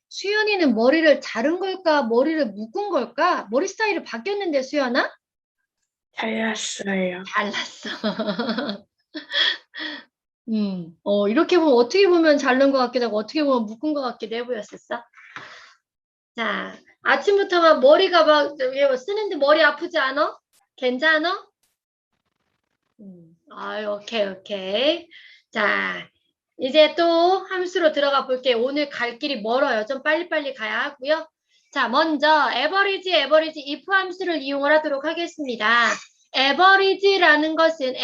수연이는 머리를 자른 걸까? 머리를 묶은 걸까? 머리 스타일이 바뀌었는데, 수연아? 잘랐어요. 잘랐어. 이렇게 보면 어떻게 보면 자른 것 같기도 하고 어떻게 보면 묶은 것 같기도 해 보였었어. 자, 아침부터 막 머리가 막 쓰는데 머리 아프지 않아? 괜찮아? 아유, 오케이. 자, 이제 또 함수로 들어가 볼게요. 오늘 갈 길이 멀어요. 좀 빨리빨리 가야 하고요. 자, 먼저 average if 함수를 이용을 하도록 하겠습니다. average라는 것은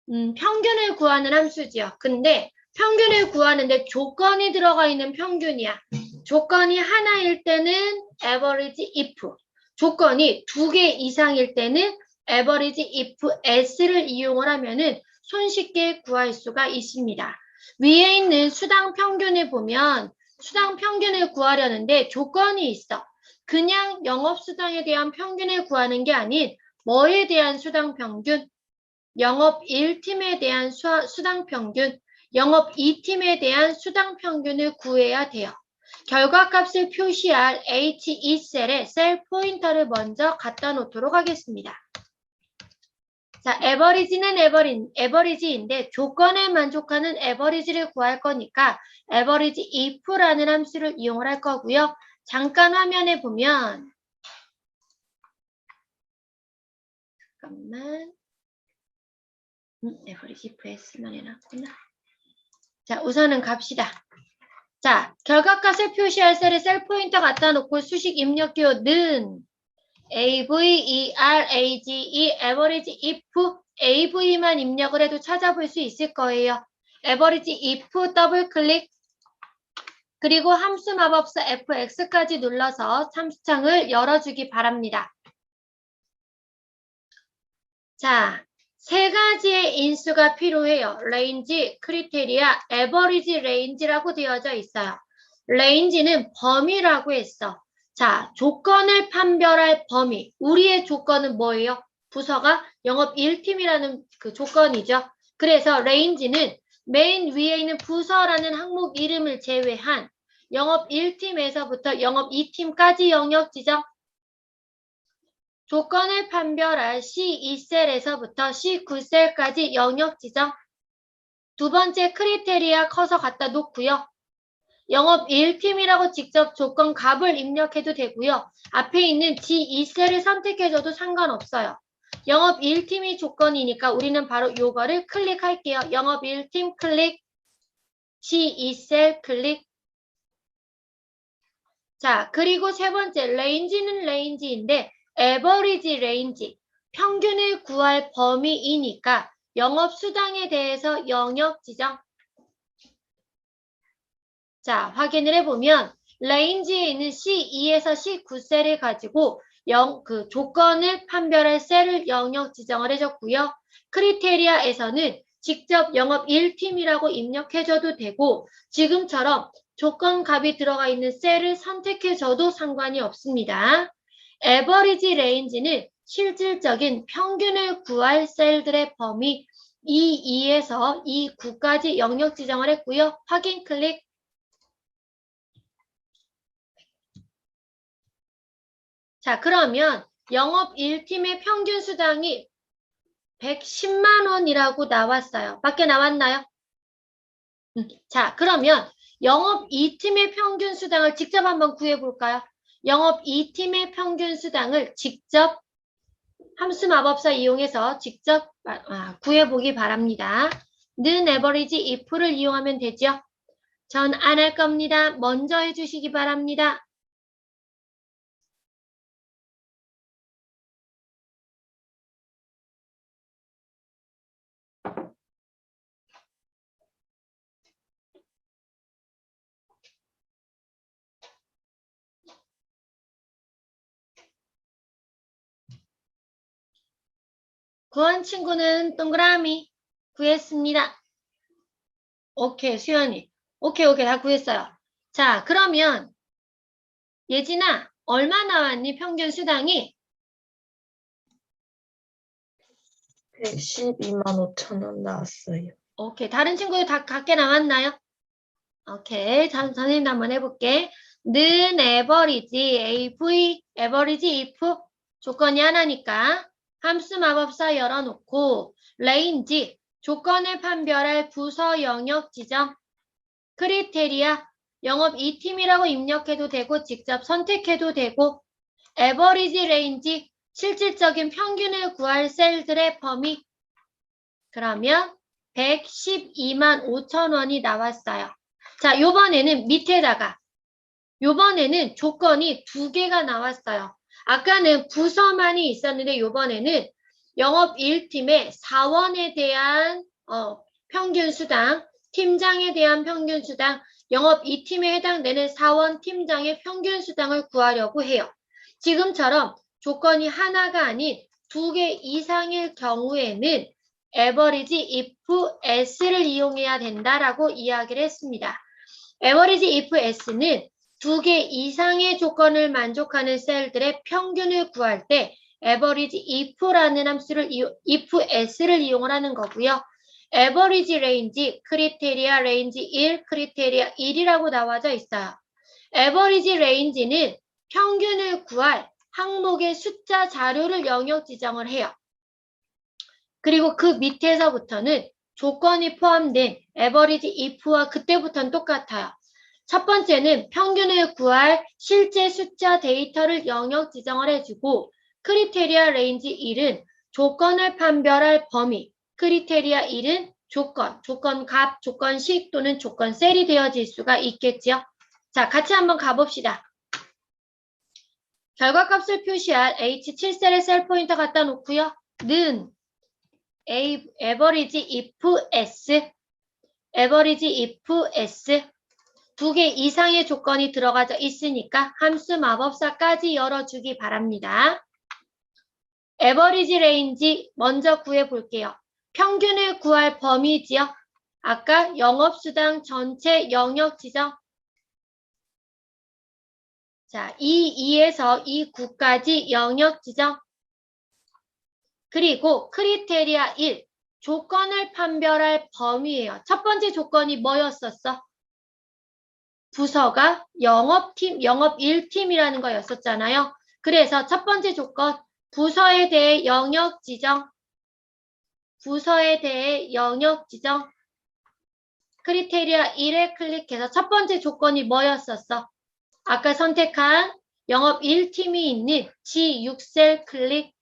평균을 구하는 함수지요. 근데 평균을 구하는데 조건이 들어가 있는 평균이야. 조건이 하나일 때는 average if, 조건이 2개 이상일 때는 average if s를 이용을 하면은 손쉽게 구할 수가 있습니다. 위에 있는 수당 평균을 보면 수당 평균을 구하려는데 조건이 있어. 그냥 영업수당에 대한 평균을 구하는 게 아닌 뭐에 대한 수당 평균? 영업 1팀에 대한 수당 평균, 영업 2팀에 대한 수당 평균을 구해야 돼요. 결과값을 표시할 H2셀에 셀 포인터를 먼저 갖다 놓도록 하겠습니다. 자, 에버리지는 에버리지인데 조건에 만족하는 에버리지를 구할 거니까 에버리지 if라는 함수를 이용을 할 거고요. 잠깐 화면에 보면 잠깐만 에버리지 ifs만 해놨구나. 자, 우선은 갑시다. 자, 결과값을 표시할 셀에 셀 포인터 갖다 놓고 수식 입력기호는 AVERAGE average if AV만 입력을 해도 찾아볼 수 있을 거예요. average if 더블 클릭 그리고 함수 마법사 fx까지 눌러서 참수창을 열어주기 바랍니다. 자, 세 가지의 인수가 필요해요. range, criteria, average range라고 되어져 있어요. range는 범위라고 했어. 자, 조건을 판별할 범위. 우리의 조건은 뭐예요? 부서가 영업 1팀이라는 그 조건이죠. 그래서 range는 맨 위에 있는 부서라는 항목 이름을 제외한 영업 1팀에서부터 영업 2팀까지 영역 지정. 조건을 판별할 C2셀에서부터 C9셀까지 영역 지정. 두 번째 크리테리아 커서 갖다 놓고요. 영업 1팀이라고 직접 조건 값을 입력해도 되고요. 앞에 있는 G2셀을 선택해줘도 상관없어요. 영업 1팀이 조건이니까 우리는 바로 요거를 클릭할게요. 영업 1팀 클릭, G2셀 클릭. 자, 그리고 세 번째 레인지는 레인지인데 에버리지 레인지, 평균을 구할 범위이니까 영업수당에 대해서 영역 지정. 자, 확인을 해보면 레인지에 있는 C2에서 C9셀을 가지고 그 조건을 판별할 셀을 영역 지정을 해줬고요. 크리테리아에서는 직접 영업 1팀이라고 입력해줘도 되고 지금처럼 조건 값이 들어가 있는 셀을 선택해줘도 상관이 없습니다. 에버리지 레인지는 실질적인 평균을 구할 셀들의 범위 E2에서 E9까지 영역 지정을 했고요. 확인 클릭. 자, 그러면 영업 1팀의 평균 수당이 110만 원이라고 나왔어요. 밖에 나왔나요? 자, 그러면 영업 2팀의 평균 수당을 직접 한번 구해볼까요? 영업 2팀의 평균 수당을 직접 함수 마법사 이용해서 직접 구해보기 바랍니다. 는 에버리지 if를 이용하면 되죠. 전 안 할 겁니다. 먼저 해주시기 바랍니다. 구한 친구는 동그라미 구했습니다. 오케이, 수연이. 오케이, 다 구했어요. 자, 그러면 예진아, 얼마 나왔니? 평균 수당이? 112만 5천 원 나왔어요. 오케이, 다른 친구들 다 같게 나왔나요? 오케이. 선생님도 한번 해볼게. 는 에버리지 AV 에버리지 if 조건이 하나니까 함수 마법사 열어놓고 레인지 조건을 판별할 부서 영역 지정 크리테리아 영업 2팀이라고 입력해도 되고 직접 선택해도 되고 에버리지 레인지 실질적인 평균을 구할 셀들의 범위 그러면 112만 5천 원이 나왔어요. 자, 요번에는 밑에다가 요번에는 조건이 두 개가 나왔어요. 아까는 부서만이 있었는데 요번에는 영업 1팀의 사원에 대한 평균 수당, 팀장에 대한 평균 수당, 영업 2팀에 해당되는 사원 팀장의 평균 수당을 구하려고 해요. 지금처럼 조건이 하나가 아닌 두 개 이상일 경우에는 average if s를 이용해야 된다라고 이야기를 했습니다. average if s는 두 개 이상의 조건을 만족하는 셀들의 평균을 구할 때 average if라는 함수를 if s를 이용을 하는 거고요. average range, 크리테리아 range 1, 크리테리아 1이라고 나와져 있어요. average range는 평균을 구할 항목의 숫자 자료를 영역 지정을 해요. 그리고 그 밑에서부터는 조건이 포함된 average if와 그때부터는 똑같아요. 첫 번째는 평균을 구할 실제 숫자 데이터를 영역 지정을 해주고 크리테리아 레인지 1은 조건을 판별할 범위, 크리테리아 1은 조건 값, 조건식 또는 조건 셀이 되어질 수가 있겠죠. 자, 같이 한번 가봅시다. 결과값을 표시할 H7셀에 셀 포인터 갖다 놓고요. 는 average if s, average if s 두 개 이상의 조건이 들어가져 있으니까 함수 마법사까지 열어주기 바랍니다. average range 먼저 구해볼게요. 평균을 구할 범위지요. 아까 영업수당 전체 영역 지정. 자, 이 2에서 이 9까지 영역 지정. 그리고 크리테리아 1, 조건을 판별할 범위예요. 첫 번째 조건이 뭐였었어? 부서가 영업팀, 영업 1팀이라는 거였었잖아요. 그래서 첫 번째 조건, 부서에 대해 영역 지정, 부서에 대해 영역 지정, 크리테리아 1에 클릭해서 첫 번째 조건이 뭐였었어? 아까 선택한 영업 1팀이 있는 G6셀 클릭,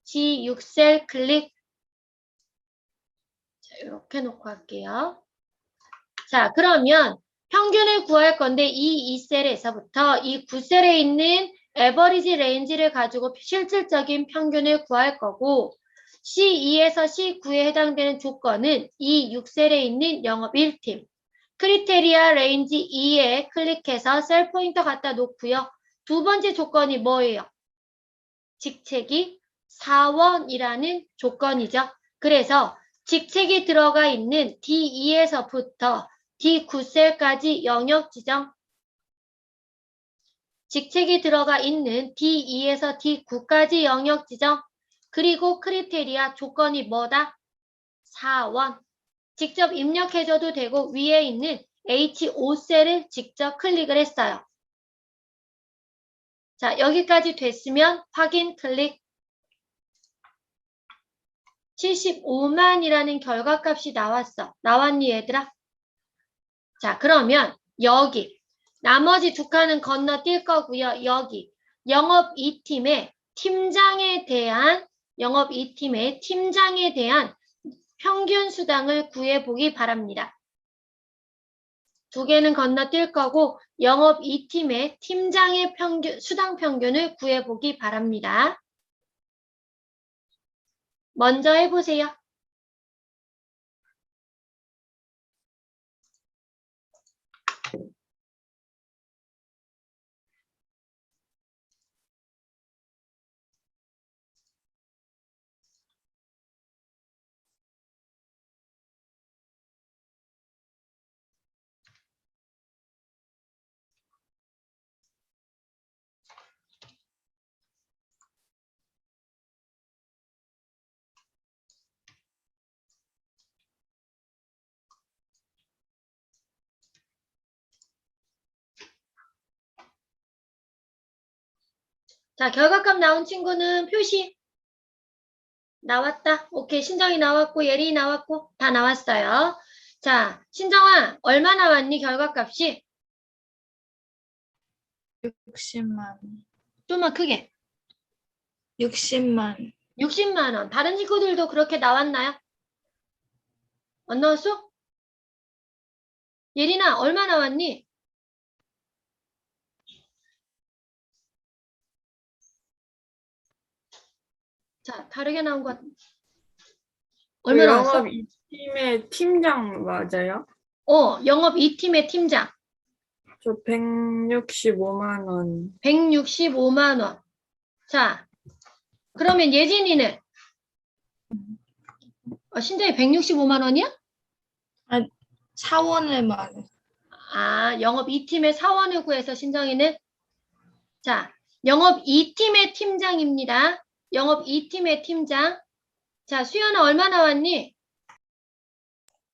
G6셀 클릭. 자, 이렇게 놓고 할게요. 자, 그러면 평균을 구할 건데 이 2셀에서부터 이 9셀에 있는 에버리지 레인지를 가지고 실질적인 평균을 구할 거고 C2에서 C9에 해당되는 조건은 이 6셀에 있는 영업 1팀 크리테리아 레인지 2에 클릭해서 셀 포인터 갖다 놓고요. 두 번째 조건이 뭐예요? 직책이 사원이라는 조건이죠. 그래서 직책이 들어가 있는 D2에서부터 D9셀까지 영역 지정. 직책이 들어가 있는 D2에서 D9까지 영역 지정. 그리고 크리테리아 조건이 뭐다? 사원. 직접 입력해줘도 되고 위에 있는 H5셀을 직접 클릭을 했어요. 자, 여기까지 됐으면 확인 클릭. 75만이라는 결과값이 나왔어. 나왔니 얘들아? 자, 그러면 여기 나머지 두 칸은 건너뛸 거고요. 여기 영업 2팀의 팀장에 대한 평균 수당을 구해보기 바랍니다. 두 개는 건너뛸 거고 영업 2팀의 팀장의 수당 평균을 구해보기 바랍니다. 먼저 해보세요. 자, 결과값 나온 친구는 표시. 나왔다. 오케이. 신정이 나왔고, 예린이 나왔고, 다 나왔어요. 자, 신정아, 얼마 나왔니, 결과값이? 60만. 좀만 크게. 60만. 60만 원. 다른 친구들도 그렇게 나왔나요? 안 나왔어? 예린아, 얼마 나왔니? 자, 다르게 나온 것 같... 얼마 나왔어? 영업 2팀의 팀장 맞아요? 영업 2팀의 팀장. 저 165만 원. 165만 원. 자, 그러면 예진이는? 신정이 165만 원이야? 사원을만. 아, 영업 2팀의 사원을 구해서 신정이는? 자, 영업 2팀의 팀장입니다. 영업 2팀의 팀장. 자, 수연아 얼마 나왔니?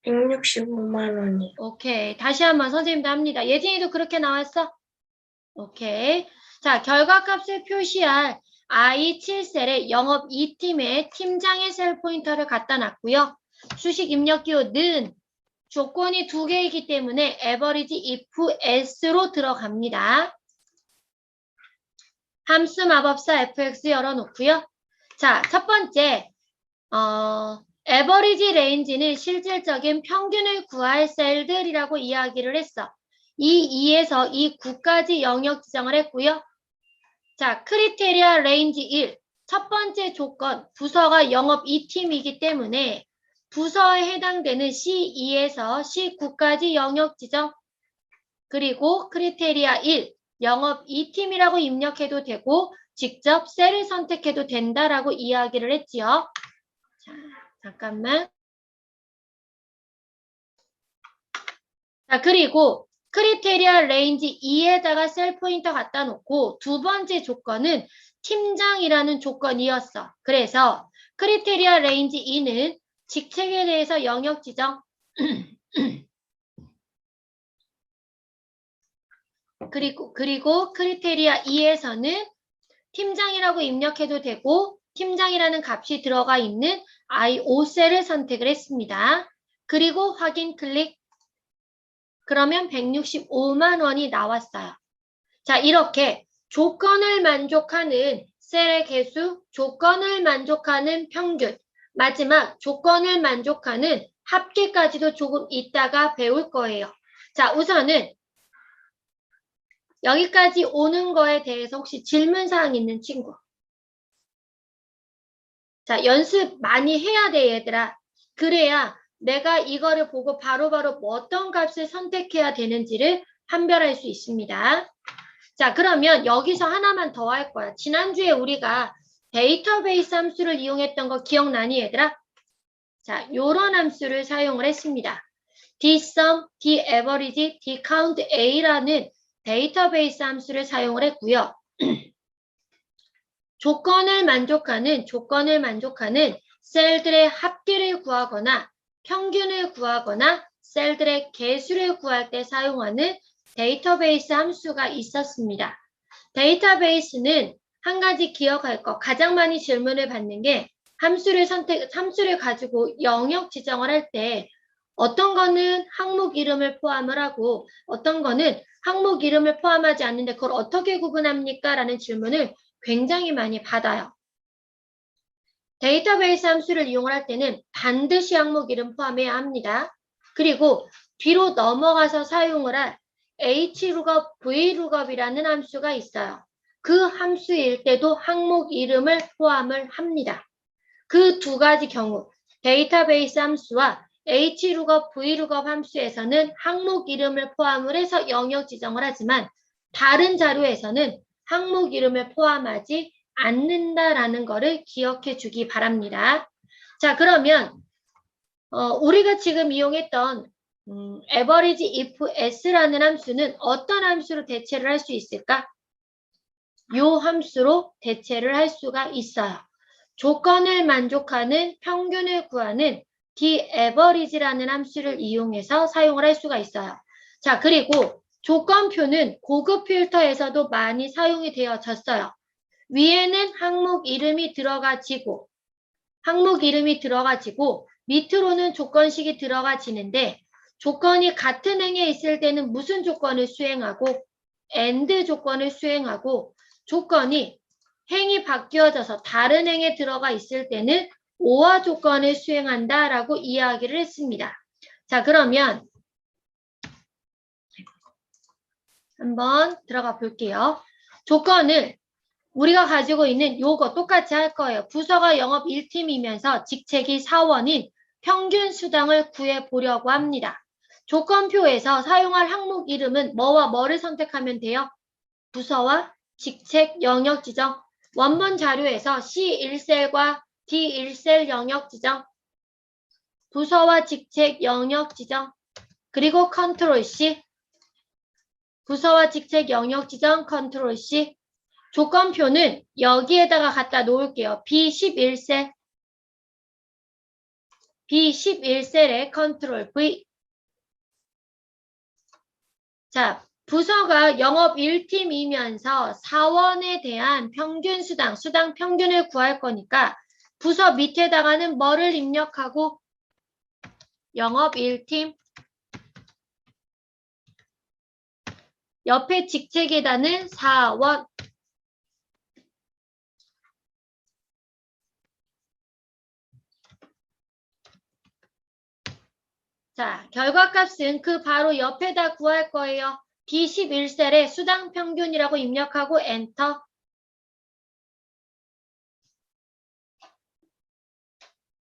165만 원이. 오케이. 다시 한번 선생님도 합니다. 예진이도 그렇게 나왔어? 오케이. 자, 결과값을 표시할 I7셀에 영업 2팀의 팀장의 셀 포인터를 갖다 놨고요. 수식 입력 기호는 조건이 2개이기 때문에 average if s로 들어갑니다. 함수 마법사 fx 열어놓고요. 자, 첫 번째 average range는 실질적인 평균을 구할 셀들이라고 이야기를 했어. 이 2에서 이 9까지 영역 지정을 했고요. 자, 크리테리아 레인지 1. 첫 번째 조건, 부서가 영업 2팀이기 때문에 부서에 해당되는 C2에서 C9까지 영역 지정. 그리고 크리테리아 1. 영업 2팀이라고 입력해도 되고 직접 셀을 선택해도 된다라고 이야기를 했지요. 자, 잠깐만. 자, 그리고 크리테리아 레인지 2에다가 셀 포인터 갖다 놓고 두 번째 조건은 팀장이라는 조건이었어. 그래서 크리테리아 레인지 2는 직책에 대해서 영역 지정. 그리고 크리테리아 2에서는 팀장이라고 입력해도 되고 팀장이라는 값이 들어가 있는 I5셀을 선택을 했습니다. 그리고 확인 클릭. 그러면 165만 원이 나왔어요. 자, 이렇게 조건을 만족하는 셀의 개수, 조건을 만족하는 평균, 마지막 조건을 만족하는 합계까지도 조금 이따가 배울 거예요. 자, 우선은 여기까지 오는 거에 대해서 혹시 질문사항 있는 친구? 자, 연습 많이 해야 돼, 얘들아. 그래야 내가 이거를 보고 바로바로 어떤 값을 선택해야 되는지를 판별할 수 있습니다. 자, 그러면 여기서 하나만 더 할 거야. 지난주에 우리가 데이터베이스 함수를 이용했던 거 기억나니, 얘들아? 자, 요런 함수를 사용을 했습니다. dsum, daverage, dcountA라는 데이터베이스 함수를 사용을 했고요. 조건을 만족하는 셀들의 합계를 구하거나 평균을 구하거나 셀들의 개수를 구할 때 사용하는 데이터베이스 함수가 있었습니다. 데이터베이스는 한 가지 기억할 거, 가장 많이 질문을 받는 게 함수를 가지고 영역 지정을 할 때 어떤 거는 항목 이름을 포함을 하고 어떤 거는 항목 이름을 포함하지 않는데 그걸 어떻게 구분합니까? 라는 질문을 굉장히 많이 받아요. 데이터베이스 함수를 이용할 때는 반드시 항목 이름 포함해야 합니다. 그리고 뒤로 넘어가서 사용을 할 hlookup, vlookup이라는 함수가 있어요. 그 함수일 때도 항목 이름을 포함을 합니다. 그 두 가지 경우 데이터베이스 함수와 hlookup, vlookup 함수에서는 항목 이름을 포함을 해서 영역 지정을 하지만 다른 자료에서는 항목 이름을 포함하지 않는다라는 거를 기억해 주기 바랍니다. 자, 그러면 우리가 지금 이용했던 average if s라는 함수는 어떤 함수로 대체를 할 수 있을까? 요 함수로 대체를 할 수가 있어요. 조건을 만족하는 평균을 구하는 daverage라는 함수를 이용해서 사용을 할 수가 있어요. 자, 그리고 조건표는 고급 필터에서도 많이 사용이 되어졌어요. 위에는 항목 이름이 들어가지고 밑으로는 조건식이 들어가지는데 조건이 같은 행에 있을 때는 무슨 조건을 수행하고 and 조건을 수행하고 조건이 행이 바뀌어져서 다른 행에 들어가 있을 때는 or 조건을 수행한다라고 이야기를 했습니다. 자, 그러면 한번 들어가 볼게요. 조건을 우리가 가지고 있는 요거 똑같이 할 거예요. 부서가 영업 1팀이면서 직책이 사원인 평균 수당을 구해보려고 합니다. 조건표에서 사용할 항목 이름은 뭐와 뭐를 선택하면 돼요? 부서와 직책 영역 지정. 원문 자료에서 C1셀과 D1셀 영역 지정. 부서와 직책 영역 지정. 그리고 컨트롤 C. 부서와 직책 영역 지정 컨트롤 C. 조건표는 여기에다가 갖다 놓을게요. B11셀. B11셀에 컨트롤 V. 자, 부서가 영업 1팀이면서 사원에 대한 평균 수당 평균을 구할 거니까 부서 밑에다가는 뭐를 입력하고 영업 1팀 옆에 직책에다는 사원. 자, 결과값은 그 바로 옆에다 구할 거예요. B11셀에 수당 평균이라고 입력하고 엔터.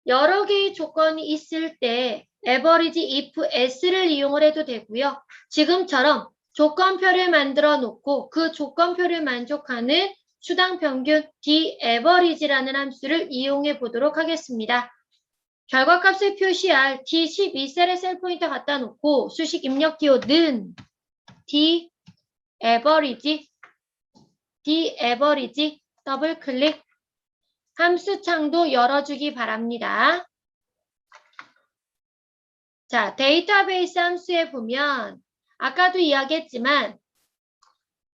여러 개의 조건이 있을 때 average if s를 이용을 해도 되고요. 지금처럼 조건표를 만들어 놓고 그 조건표를 만족하는 수당 평균 d-average라는 함수를 이용해 보도록 하겠습니다. 결과값을 표시할 D12셀에 셀 포인터 갖다 놓고 수식 입력 기호는 d-average 더블 클릭. 함수 창도 열어주기 바랍니다. 자, 데이터베이스 함수에 보면 아까도 이야기했지만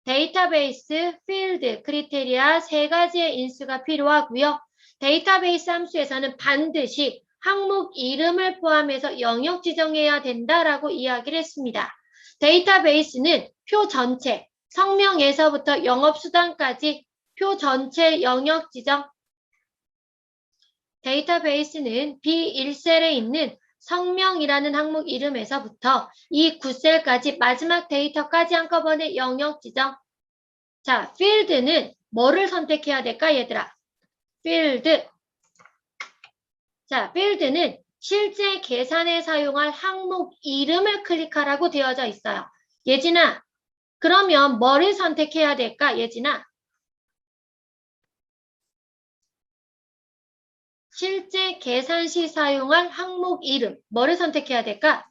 데이터베이스, 필드, 크리테리아 세 가지의 인수가 필요하고요. 데이터베이스 함수에서는 반드시 항목 이름을 포함해서 영역 지정해야 된다라고 이야기를 했습니다. 데이터베이스는 표 전체, 성명에서부터 영업수단까지 표 전체 영역 지정. 데이터베이스는 B1셀에 있는 성명이라는 항목 이름에서부터 이 9셀까지 마지막 데이터까지 한꺼번에 영역 지정. 자, 필드는 뭐를 선택해야 될까, 얘들아? 필드. 자, 필드는 실제 계산에 사용할 항목 이름을 클릭하라고 되어져 있어요. 예진아, 그러면 뭐를 선택해야 될까, 예진아? 실제 계산 시 사용할 항목 이름, 뭐를 선택해야 될까?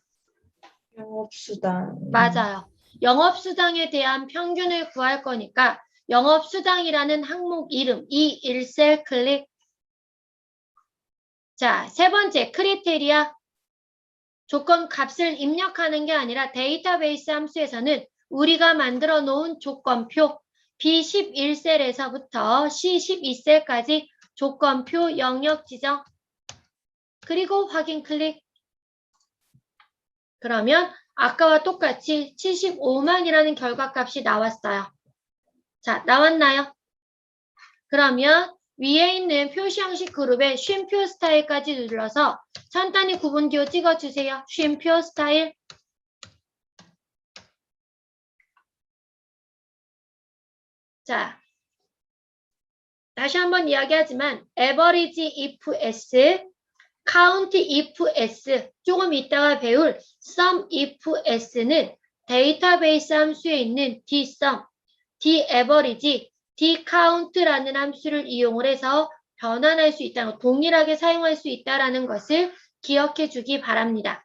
영업수당. 맞아요. 영업수당에 대한 평균을 구할 거니까 영업수당이라는 항목 이름, 이 1셀 클릭. 자, 세 번째, 크리테리아. 조건 값을 입력하는 게 아니라 데이터베이스 함수에서는 우리가 만들어 놓은 조건표 B11셀에서부터 C12셀까지 조건표 영역 지정. 그리고 확인 클릭. 그러면 아까와 똑같이 75만이라는 결과값이 나왔어요. 자, 나왔나요? 그러면 위에 있는 표시 형식 그룹에 쉼표 스타일까지 눌러서 천천히 구분기호 찍어주세요. 쉼표 스타일. 자, 다시 한번 이야기하지만 average if s, count if s, 조금 이따가 배울 sum if s는 데이터베이스 함수에 있는 dsum, daverage, dcount라는 함수를 이용을 해서 변환할 수 있다는 것, 동일하게 사용할 수 있다는 것을 기억해 주기 바랍니다.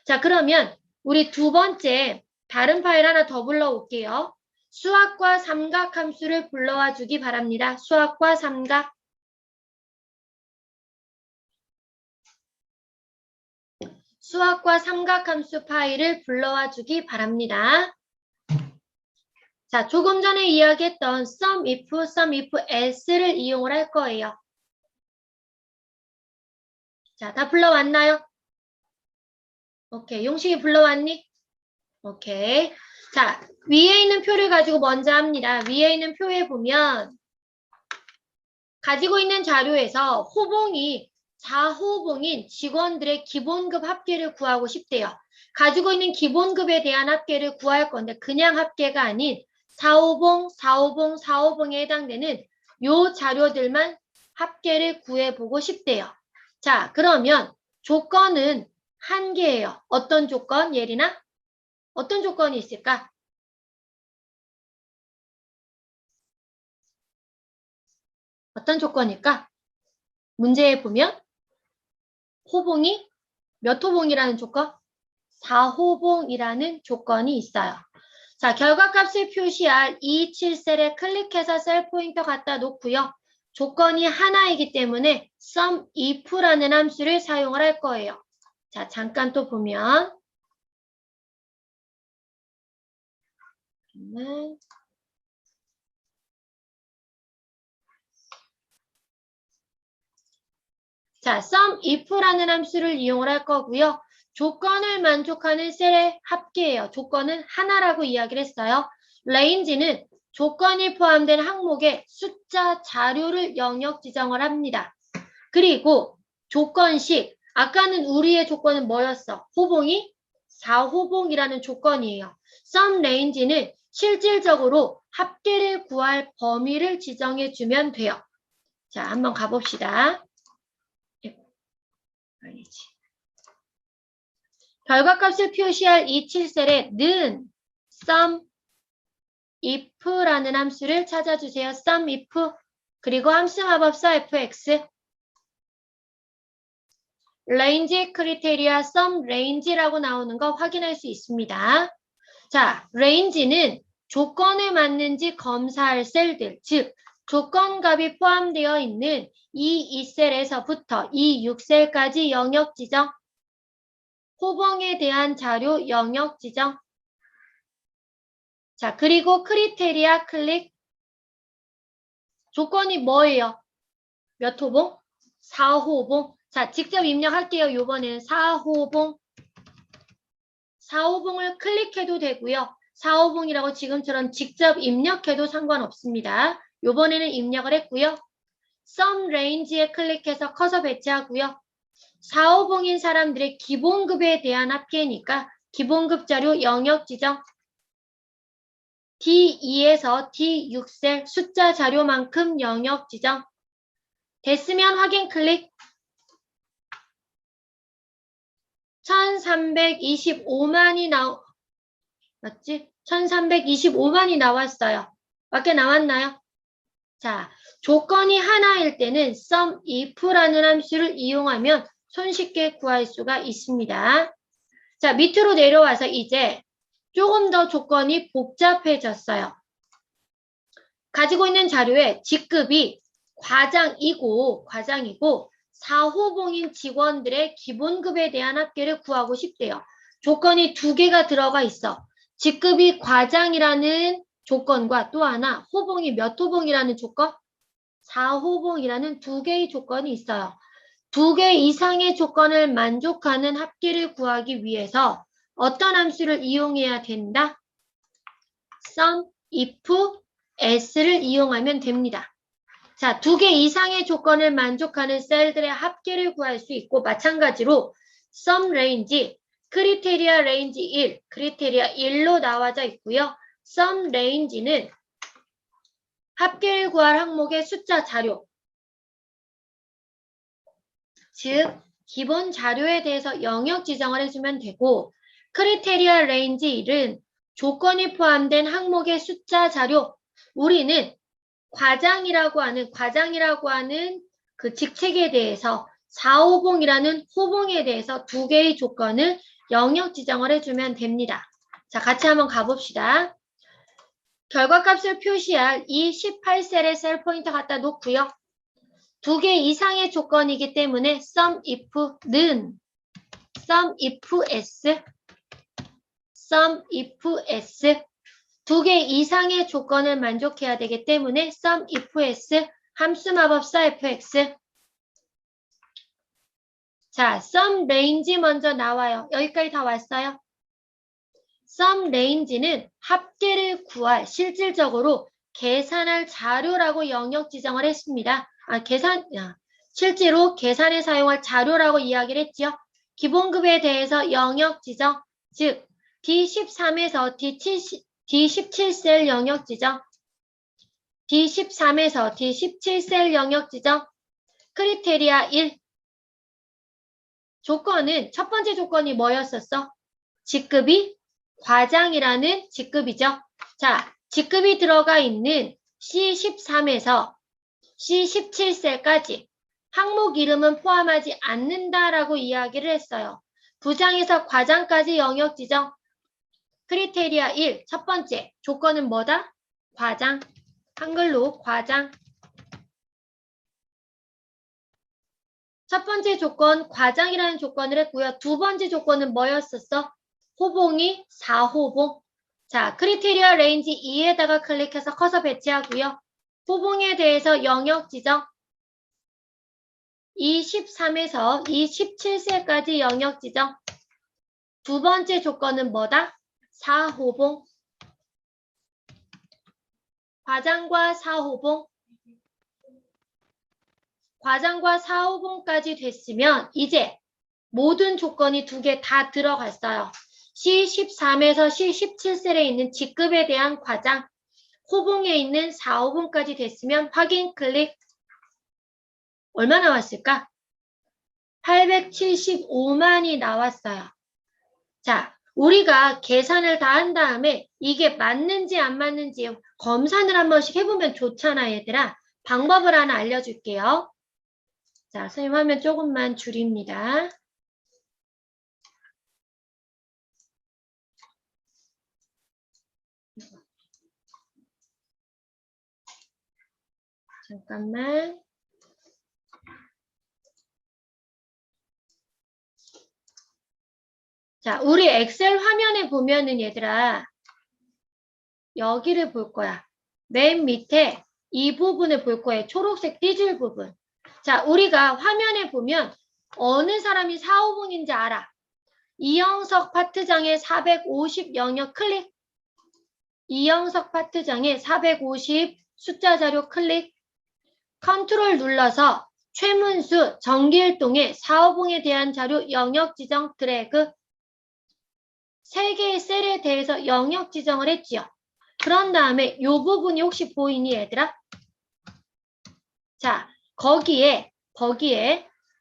자, 그러면 우리 두 번째 다른 파일 하나 더 불러올게요. 수학과 삼각 함수를 불러와 주기 바랍니다. 수학과 삼각. 수학과 삼각 함수 파일을 불러와 주기 바랍니다. 자, 조금 전에 이야기했던 sum if s를 이용을 할 거예요. 자, 다 불러왔나요? 오케이. 용식이 불러왔니? 오케이. 자, 위에 있는 표를 가지고 먼저 합니다. 위에 있는 표에 보면 가지고 있는 자료에서 호봉이 4호봉인 직원들의 기본급 합계를 구하고 싶대요. 가지고 있는 기본급에 대한 합계를 구할 건데 그냥 합계가 아닌 4호봉, 4호봉, 4호봉에 해당되는 요 자료들만 합계를 구해보고 싶대요. 자, 그러면 조건은 한 개예요. 어떤 조건, 예린아? 어떤 조건이 있을까? 어떤 조건일까? 문제에 보면 호봉이 몇 호봉이라는 조건? 4호봉이라는 조건이 있어요. 자, 결과값을 표시할 E27셀에 클릭해서 셀 포인터 갖다 놓고요. 조건이 하나이기 때문에 sum if라는 함수를 사용을 할 거예요. 자, 잠깐 또 보면 자, sum if라는 함수를 이용을 할 거고요. 조건을 만족하는 셀의 합계예요. 조건은 하나라고 이야기를 했어요. range는 조건이 포함된 항목의 숫자 자료를 영역 지정을 합니다. 그리고 조건식, 아까는 우리의 조건은 뭐였어? 호봉이 4호봉이라는 조건이에요. sum range는 실질적으로 합계를 구할 범위를 지정해 주면 돼요. 자, 한번 가봅시다. 결과값을 표시할 이 7셀에 는 sum if라는 함수를 찾아주세요. sum if 그리고 함수 마법사 fx range criteria sum range라고 나오는 거 확인할 수 있습니다. 자, range는 조건에 맞는지 검사할 셀들, 즉 조건값이 포함되어 있는 이 2셀에서부터 이 6셀까지 영역 지정, 호봉에 대한 자료 영역 지정. 자, 그리고 크리테리아 클릭. 조건이 뭐예요? 몇 호봉? 4호봉. 자, 직접 입력할게요. 이번에는 4호봉. 4호봉을 클릭해도 되고요. 4호봉이라고 지금처럼 직접 입력해도 상관없습니다. 이번에는 입력을 했고요. sum range에 클릭해서 커서 배치하고요. 4호봉인 사람들의 기본급에 대한 합계니까 기본급 자료 영역 지정. D2에서 D6셀 숫자 자료만큼 영역 지정. 됐으면 확인 클릭. 1325만이 맞지? 1325만이 나왔어요. 밖에 나왔나요? 자, 조건이 하나일 때는 sum if라는 함수를 이용하면 손쉽게 구할 수가 있습니다. 자, 밑으로 내려와서 이제 조금 더 조건이 복잡해졌어요. 가지고 있는 자료에 직급이 과장이고 4호봉인 직원들의 기본급에 대한 합계를 구하고 싶대요. 조건이 두 개가 들어가 있어. 직급이 과장이라는 조건과 또 하나 호봉이 몇 호봉이라는 조건? 4호봉이라는 두 개의 조건이 있어요. 두 개 이상의 조건을 만족하는 합계를 구하기 위해서 어떤 함수를 이용해야 된다? sum if s를 이용하면 됩니다. 자, 두 개 이상의 조건을 만족하는 셀들의 합계를 구할 수 있고 마찬가지로 sum range, 크리테리아 range 1, 크리테리아 1로 나와져 있고요. sum range는 합계를 구할 항목의 숫자 자료, 즉 기본 자료에 대해서 영역 지정을 해주면 되고 크리테리아 range 1은 조건이 포함된 항목의 숫자 자료, 우리는 과장이라고 하는 그 직책에 대해서 4호봉이라는 호봉에 대해서 두 개의 조건을 영역 지정을 해주면 됩니다. 자, 같이 한번 가봅시다. 결과값을 표시할 이 18셀의 셀 포인터 갖다 놓고요. 두 개 이상의 조건이기 때문에 sum if는 sum if s 두 개 이상의 조건을 만족해야 되기 때문에 sum if s 함수 마법사 fx. 자, sum range 먼저 나와요. 여기까지 다 왔어요? sum range는 합계를 구할 실질적으로 계산할 자료라고 영역 지정을 했습니다. 실제로 계산에 사용할 자료라고 이야기를 했죠. 기본급에 대해서 영역 지정, 즉 D13에서 D17셀 영역 지정, D13에서 D17셀 영역 지정, 크리테리아 1. 조건은 첫 번째 조건이 뭐였었어? 직급이 과장이라는 직급이죠. 자, 직급이 들어가 있는 C13에서 C17셀까지 항목 이름은 포함하지 않는다라고 이야기를 했어요. 부장에서 과장까지 영역 지정. 크리테리아 1, 첫 번째 조건은 뭐다? 과장. 한글로 과장. 첫 번째 조건 과장이라는 조건을 했고요. 두 번째 조건은 뭐였었어? 호봉이 4호봉. 자, 크리테리아 레인지 2에다가 클릭해서 커서 배치하고요. 호봉에 대해서 영역 지정. 23에서 27세까지 영역 지정. 두 번째 조건은 뭐다? 4호봉. 과장과 4호봉. 과장과 4호봉까지 됐으면 이제 모든 조건이 두 개 다 들어갔어요. C13에서 C17셀에 있는 직급에 대한 과장, 호봉에 있는 4호봉까지 됐으면 확인 클릭. 얼마 나왔을까? 875만이 나왔어요. 자, 우리가 계산을 다 한 다음에 이게 맞는지 안 맞는지 검사를 한 번씩 해보면 좋잖아, 얘들아. 방법을 하나 알려줄게요. 자, 선생님 화면 조금만 줄입니다. 잠깐만. 자, 우리 엑셀 화면에 보면은 얘들아, 여기를 볼 거야. 맨 밑에 이 부분을 볼 거예요. 초록색 띠줄 부분. 자, 우리가 화면에 보면 어느 사람이 4호봉인지 알아. 이영석 파트장의 450 영역 클릭. 이영석 파트장의 450 숫자 자료 클릭. 컨트롤 눌러서 최문수, 정길동의 4호봉에 대한 자료 영역 지정 드래그. 3개의 셀에 대해서 영역 지정을 했지요. 그런 다음에 이 부분이 혹시 보이니 얘들아? 자, 거기에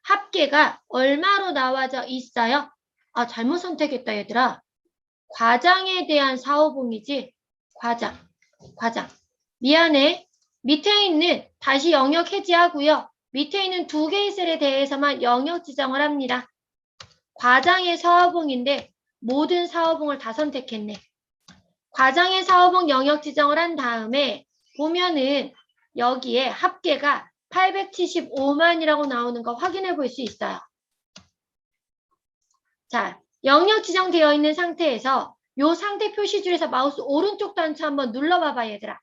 합계가 얼마로 나와져 있어요? 아, 잘못 선택했다 얘들아. 과장에 대한 4호봉이지. 과장. 미안해. 밑에 있는 다시 영역 해지하고요. 밑에 있는 두 개의 셀에 대해서만 영역 지정을 합니다. 과장의 4호봉인데 모든 4호봉을 다 선택했네. 과장의 4호봉 영역 지정을 한 다음에 보면은 여기에 합계가 875만이라고 나오는 거 확인해 볼 수 있어요. 자, 영역 지정되어 있는 상태에서 이 상태 표시줄에서 마우스 오른쪽 단추 한번 눌러봐봐 얘들아.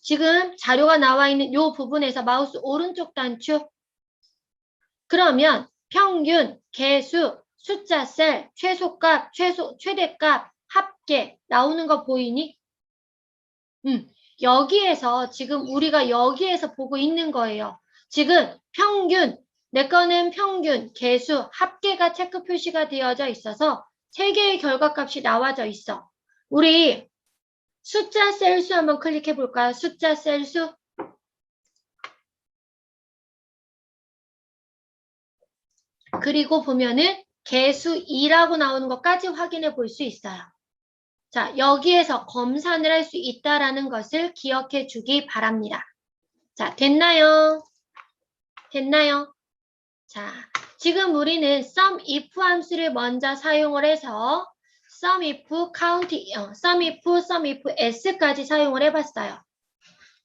지금 자료가 나와 있는 이 부분에서 마우스 오른쪽 단추. 그러면 평균, 개수, 숫자 셀, 최소값, 최대값, 합계 나오는 거 보이니? 여기에서 지금 우리가 여기에서 보고 있는 거예요. 지금 평균, 내 거는 평균, 개수, 합계가 체크 표시가 되어져 있어서 3개의 결과값이 나와져 있어. 우리 숫자 셀수 한번 클릭해 볼까요? 숫자 셀수. 그리고 보면은 개수 2라고 나오는 것까지 확인해 볼 수 있어요. 자, 여기에서 검산을 할 수 있다라는 것을 기억해 주기 바랍니다. 자, 됐나요? 자, 지금 우리는 sum if 함수를 먼저 사용을 해서 sum if s까지 사용을 해봤어요.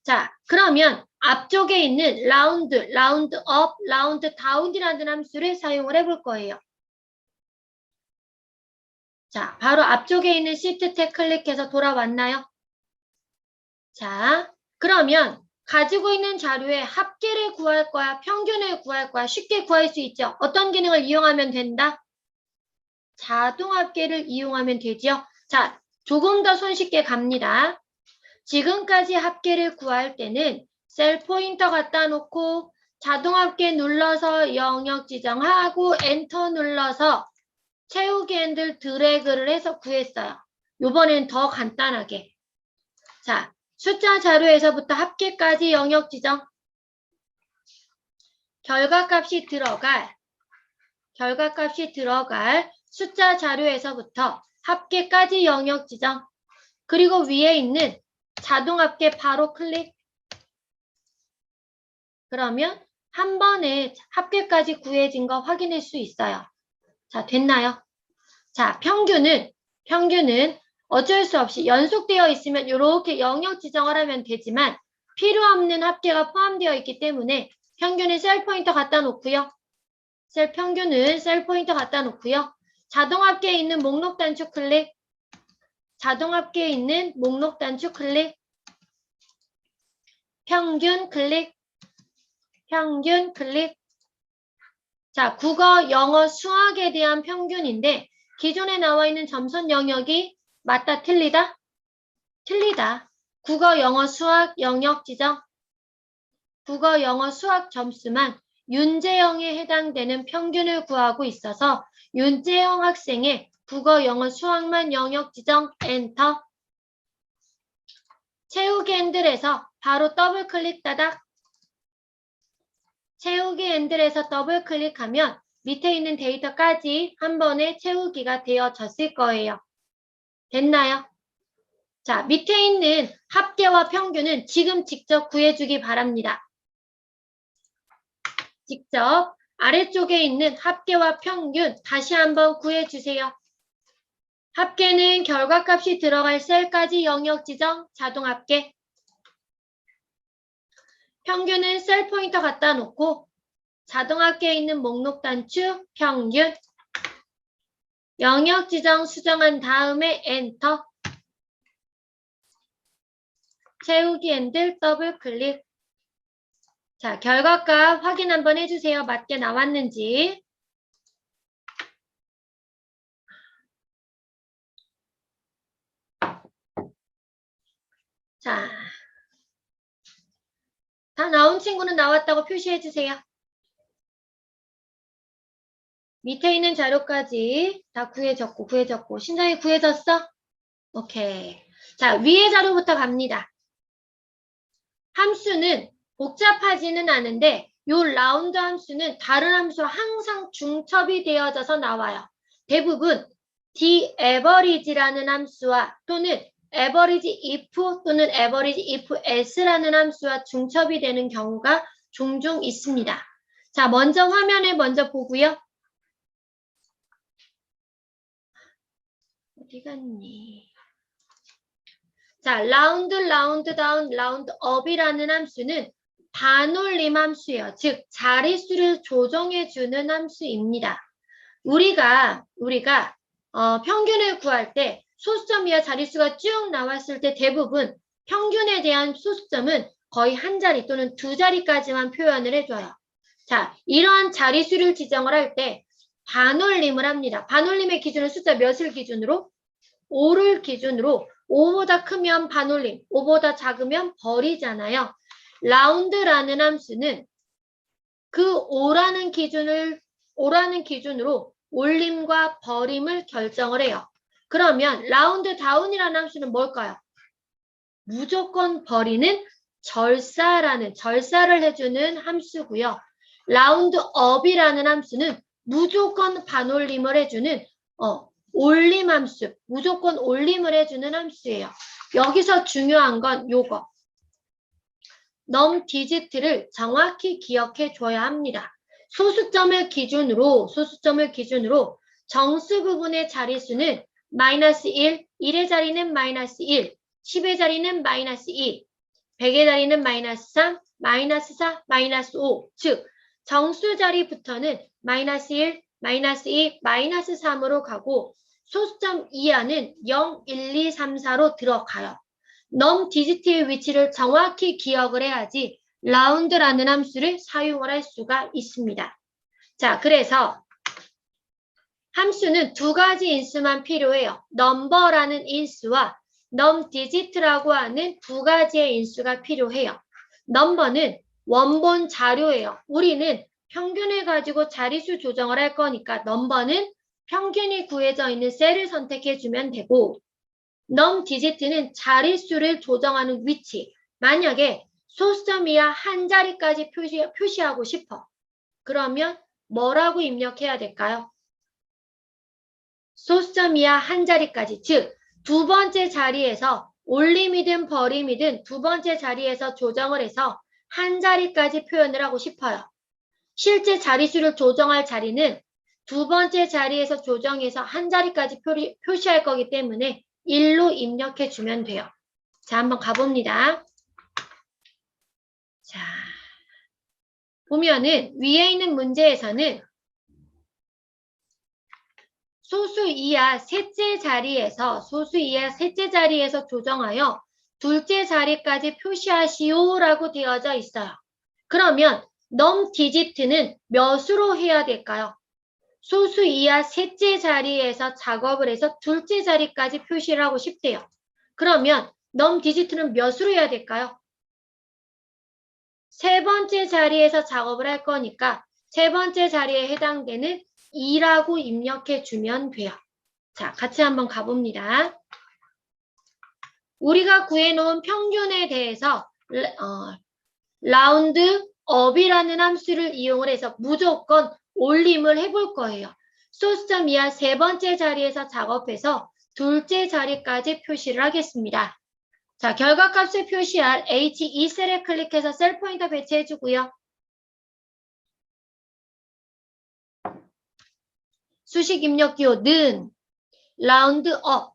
자, 그러면 앞쪽에 있는 round up, round down이라는 함수를 사용을 해볼 거예요. 자, 바로 앞쪽에 있는 시트 탭 클릭해서 돌아왔나요? 자, 그러면 가지고 있는 자료에 합계를 구할 거야, 평균을 구할 거야, 쉽게 구할 수 있죠. 어떤 기능을 이용하면 된다? 자동 합계를 이용하면 되죠. 자, 조금 더 손쉽게 갑니다. 지금까지 합계를 구할 때는 셀 포인터 갖다 놓고 자동 합계 눌러서 영역 지정하고 엔터 눌러서 채우기 핸들 드래그를 해서 구했어요. 이번엔 더 간단하게. 자, 숫자 자료에서부터 합계까지 영역 지정. 결과값이 들어갈 숫자 자료에서부터 합계까지 영역 지정. 그리고 위에 있는 자동 합계 바로 클릭. 그러면 한 번에 합계까지 구해진 거 확인할 수 있어요. 자, 됐나요? 자, 평균은 어쩔 수 없이 연속되어 있으면 이렇게 영역 지정을 하면 되지만 필요 없는 합계가 포함되어 있기 때문에 평균은 셀 포인터 갖다 놓고요. 평균은 셀 포인터 갖다 놓고요. 자동 합계에 있는 목록 단축 클릭. 자동 합계에 있는 목록 단축 클릭. 평균 클릭. 평균 클릭. 자, 국어, 영어, 수학에 대한 평균인데 기존에 나와 있는 점선 영역이 맞다, 틀리다? 틀리다. 국어, 영어, 수학 영역 지정. 국어, 영어, 수학 점수만 윤재영에 해당되는 평균을 구하고 있어서 윤재영 학생의 국어, 영어, 수학만 영역 지정, 엔터. 채우기 핸들에서 바로 더블 클릭 따닥. 채우기 핸들에서 더블 클릭하면 밑에 있는 데이터까지 한 번에 채우기가 되어졌을 거예요. 됐나요? 자, 밑에 있는 합계와 평균은 지금 직접 구해주기 바랍니다. 직접 아래쪽에 있는 합계와 평균 다시 한번 구해주세요. 합계는 결과값이 들어갈 셀까지 영역 지정, 자동 합계. 평균은 셀 포인터 갖다 놓고 자동 합계에 있는 목록 단축, 평균. 영역 지정 수정한 다음에 엔터. 채우기 핸들 더블 클릭. 자, 결과값 확인 한번 해주세요. 맞게 나왔는지. 자, 다 나온 친구는 나왔다고 표시해주세요. 밑에 있는 자료까지 다 구해졌고. 신장이 구해졌어? 오케이. 자, 위에 자료부터 갑니다. 함수는 복잡하지는 않은데 요 라운드 함수는 다른 함수와 항상 중첩이 되어져서 나와요. 대부분 average라는 함수와 또는 average if 또는 average if s라는 함수와 중첩이 되는 경우가 종종 있습니다. 자, 먼저 화면을 먼저 보고요. 어디 갔니? 자, 라운드 다운, 라운드 업이라는 함수는 반올림 함수예요. 즉, 자릿수를 조정해주는 함수입니다. 우리가 평균을 구할 때 소수점이야 자릿수가 쭉 나왔을 때 대부분 평균에 대한 소수점은 거의 한 자리 또는 두 자리까지만 표현을 해줘요. 자, 이러한 자릿수를 지정을 할 때 반올림을 합니다. 반올림의 기준은 숫자 몇을 기준으로? 5를 기준으로 5보다 크면 반올림, 5보다 작으면 버리잖아요. 라운드라는 함수는 그 5라는 기준으로 올림과 버림을 결정을 해요. 그러면 라운드 다운이라는 함수는 뭘까요? 무조건 버리는 절사를 해주는 함수고요. 라운드 업이라는 함수는 무조건 반올림을 해주는 올림 함수, 무조건 올림을 해주는 함수예요. 여기서 중요한 건 요거. 넘 디지트를 정확히 기억해 줘야 합니다. 소수점을 기준으로 정수 부분의 자릿수는 마이너스 1, 1의 자리는 마이너스 1, 10의 자리는 마이너스 2, 100의 자리는 마이너스 3, 마이너스 4, 마이너스 5. 즉, 정수 자리부터는 마이너스 1, 마이너스 2, 마이너스 3으로 가고 소수점 이하는 0, 1, 2, 3, 4로 들어가요. 넘 디지트의 위치를 정확히 기억을 해야지 라운드라는 함수를 사용을 할 수가 있습니다. 자, 그래서 함수는 두 가지 인수만 필요해요. 넘버라는 인수와 넘 디지트라고 하는 두 가지의 인수가 필요해요. 넘버는 원본 자료예요. 우리는 평균을 가지고 자릿수 조정을 할 거니까 넘버는 평균이 구해져 있는 셀을 선택해주면 되고, 넘 디지트는 자릿수를 조정하는 위치. 만약에 소수점 이하 한 자리까지 표시하고 싶어. 그러면 뭐라고 입력해야 될까요? 소수점 이하 한 자리까지, 즉 두 번째 자리에서 올림이든 버림이든 두 번째 자리에서 조정을 해서 한 자리까지 표현을 하고 싶어요. 실제 자릿수를 조정할 자리는 두 번째 자리에서 조정해서 한 자리까지 표시할 거기 때문에 1로 입력해 주면 돼요. 자, 한번 가봅니다. 자, 보면은 위에 있는 문제에서는 소수 이하 셋째 자리에서 조정하여 둘째 자리까지 표시하시오라고 되어져 있어요. 그러면 넘 디지트는 몇으로 해야 될까요? 소수 이하 셋째 자리에서 작업을 해서 둘째 자리까지 표시를 하고 싶대요. 그러면 넘 디지트는 몇으로 해야 될까요? 세 번째 자리에서 작업을 할 거니까 세 번째 자리에 해당되는 2라고 입력해 주면 돼요. 자, 같이 한번 가봅니다. 우리가 구해놓은 평균에 대해서 라운드 업이라는 함수를 이용을 해서 무조건 올림을 해볼 거예요. 소수점 이하 세 번째 자리에서 작업해서 둘째 자리까지 표시를 하겠습니다. 자, 결과값을 표시할 H2 셀에 클릭해서 셀 포인터 배치해주고요. 수식 입력 기호는 라운드 업.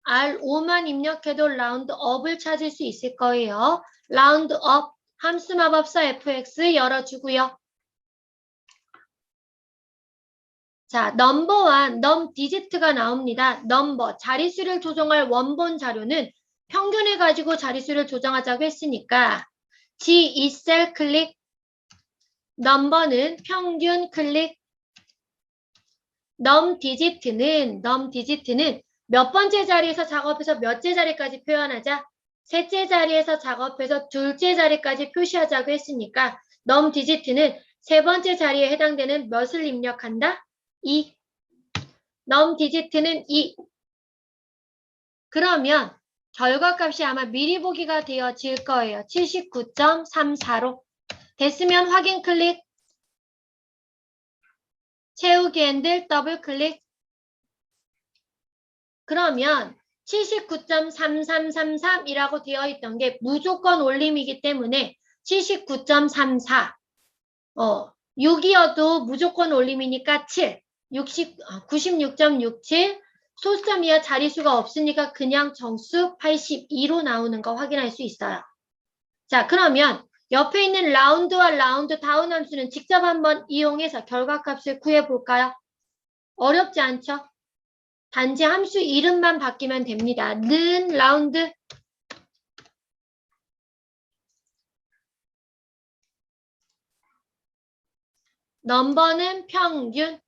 R5만 입력해도 라운드 업을 찾을 수 있을 거예요. 라운드 업 함수 마법사 fx 열어주고요. 자, 넘버와 넘 디지트가 나옵니다. 넘버, 자릿수를 조정할 원본 자료는 평균을 가지고 자릿수를 조정하자고 했으니까 G2셀 클릭, 넘버는 평균 클릭, 넘 디지트는 몇 번째 자리에서 작업해서 몇째 자리까지 표현하자? 셋째 자리에서 작업해서 둘째 자리까지 표시하자고 했으니까 넘 디지트는 세 번째 자리에 해당되는 몇을 입력한다? 2. 넘 디지트는 2. 그러면 결과값이 아마 미리 보기가 되어질 거예요. 79.34로. 됐으면 확인 클릭. 채우기 핸들 더블 클릭. 그러면 79.3333이라고 되어 있던 게 무조건 올림이기 때문에 79.34. 6이어도 무조건 올림이니까 7. 96.67. 소수점 이하 자릿수가 없으니까 그냥 정수 82로 나오는 거 확인할 수 있어요. 자, 그러면 옆에 있는 라운드와 라운드 다운 함수는 직접 한번 이용해서 결과값을 구해볼까요? 어렵지 않죠? 단지 함수 이름만 바뀌면 됩니다. 는 라운드. 넘버는 평균.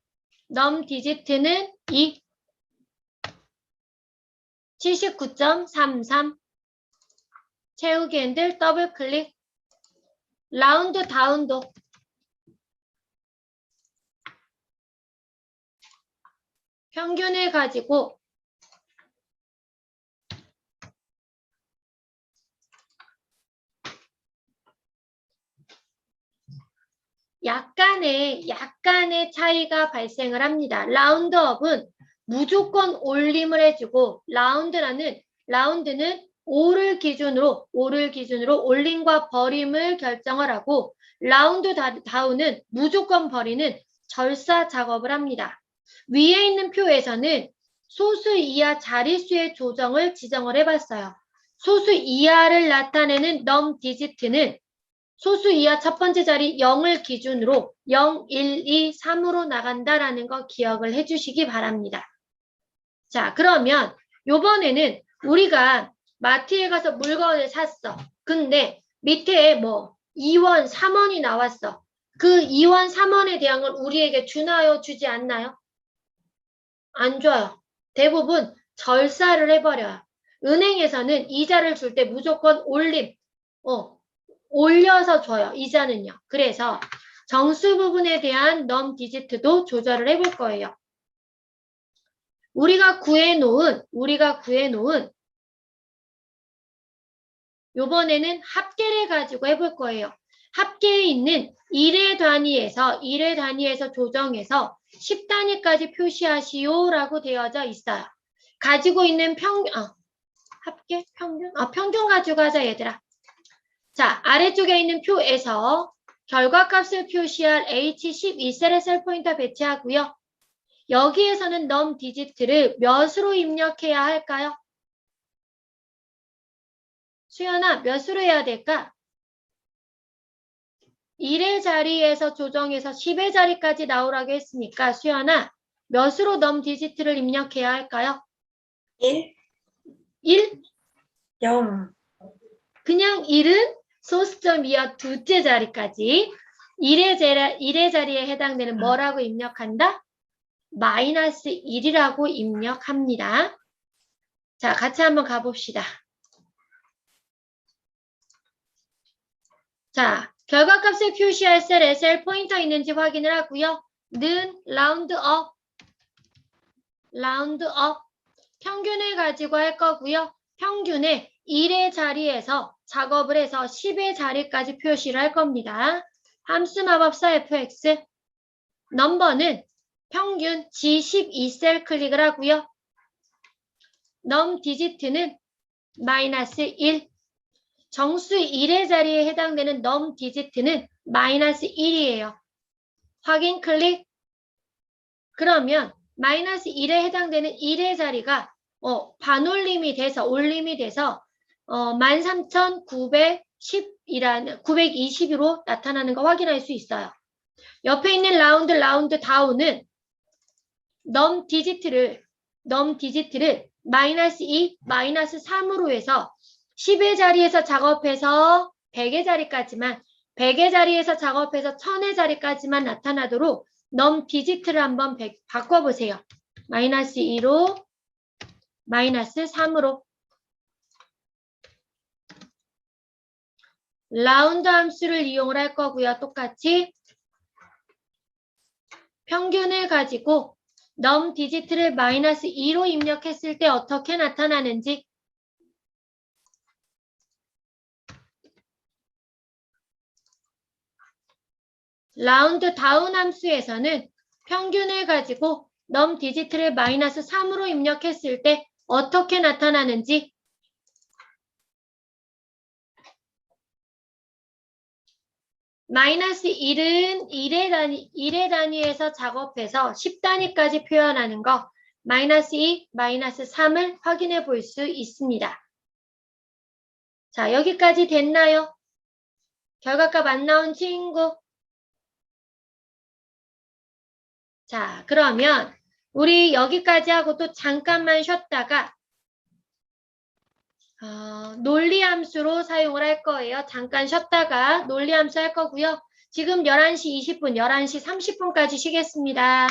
넘 디지트는 2. 79.33. 채우기 핸들 더블 클릭. 라운드 다운도. 평균을 가지고 약간의 차이가 발생을 합니다. 라운드업은 무조건 올림을 해주고 라운드는 5를 기준으로 올림과 버림을 결정을 하고 라운드 다운은 무조건 버리는 절사 작업을 합니다. 위에 있는 표에서는 소수 이하 자릿수의 조정을 지정을 해봤어요. 소수 이하를 나타내는 넘 디지트는 소수 이하 첫 번째 자리 0을 기준으로 0, 1, 2, 3으로 나간다라는 거 기억을 해주시기 바랍니다. 자, 그러면 요번에는 우리가 마트에 가서 물건을 샀어. 근데 밑에 뭐 2원, 3원이 나왔어. 그 2원, 3원에 대한 걸 우리에게 주나요? 주지 않나요? 안 줘요. 대부분 절사를 해버려요. 은행에서는 이자를 줄 때 무조건 올려서 줘요. 이자는요. 그래서 정수 부분에 대한 넘 디지트도 조절을 해볼 거예요. 우리가 구해놓은 요번에는 합계를 가지고 해볼 거예요. 합계에 있는 1의 단위에서 조정해서 10단위까지 표시하시오 라고 되어져 있어요. 가지고 있는 합계? 평균 가지고 하자 얘들아. 자, 아래쪽에 있는 표에서 결과값을 표시할 H12셀에 셀 포인터 배치하고요. 여기에서는 넘 디지트를 몇으로 입력해야 할까요? 수연아, 몇으로 해야 될까? 1의 자리에서 조정해서 10의 자리까지 나오라고 했으니까 수연아, 몇으로 넘 디지트를 입력해야 할까요? 1, 1? 0. 그냥 1은 소수점 이하 두째 자리까지 1의 자리에 해당되는 뭐라고 입력한다? 마이너스 1이라고 입력합니다. 자, 같이 한번 가봅시다. 자, 결과값을 표시할 셀에 셀 포인터 있는지 확인을 하고요. 는 라운드 업, 평균을 가지고 할 거고요. 평균에 1의 자리에서 작업을 해서 10의 자리까지 표시를 할 겁니다. 함수 마법사 fx, 넘버는 평균 G12셀 클릭을 하고요. 넘 디지트는 마이너스 1, 정수 1의 자리에 해당되는 넘 디지트는 마이너스 1이에요. 확인 클릭. 그러면 마이너스 1에 해당되는 1의 자리가 반올림이 돼서 올림이 돼서 13,920으로 나타나는 거 확인할 수 있어요. 옆에 있는 라운드 다운은 넘 디지트를 마이너스 2, 마이너스 3으로 해서 10의 자리에서 작업해서 100의 자리까지만, 100의 자리에서 작업해서 1000의 자리까지만 나타나도록 넘 디지트를 한번 바꿔보세요. 마이너스 2로 마이너스 3으로. 라운드 함수를 이용을 할 거고요. 똑같이 평균을 가지고 넘 디지트를 마이너스 2로 입력했을 때 어떻게 나타나는지 라운드 다운 함수에서는 평균을 가지고 넘 디지트를 마이너스 3으로 입력했을 때 어떻게 나타나는지 마이너스 1은 1의 단위에서 작업해서 10단위까지 표현하는 거 마이너스 2, 마이너스 3을 확인해 볼 수 있습니다. 자, 여기까지 됐나요? 결과값 안 나온 친구. 자, 그러면 우리 여기까지 하고 또 잠깐만 쉬었다가 논리함수로 사용을 할 거예요. 잠깐 쉬었다가 논리함수 할 거고요. 지금 11시 20분, 11시 30분까지 쉬겠습니다.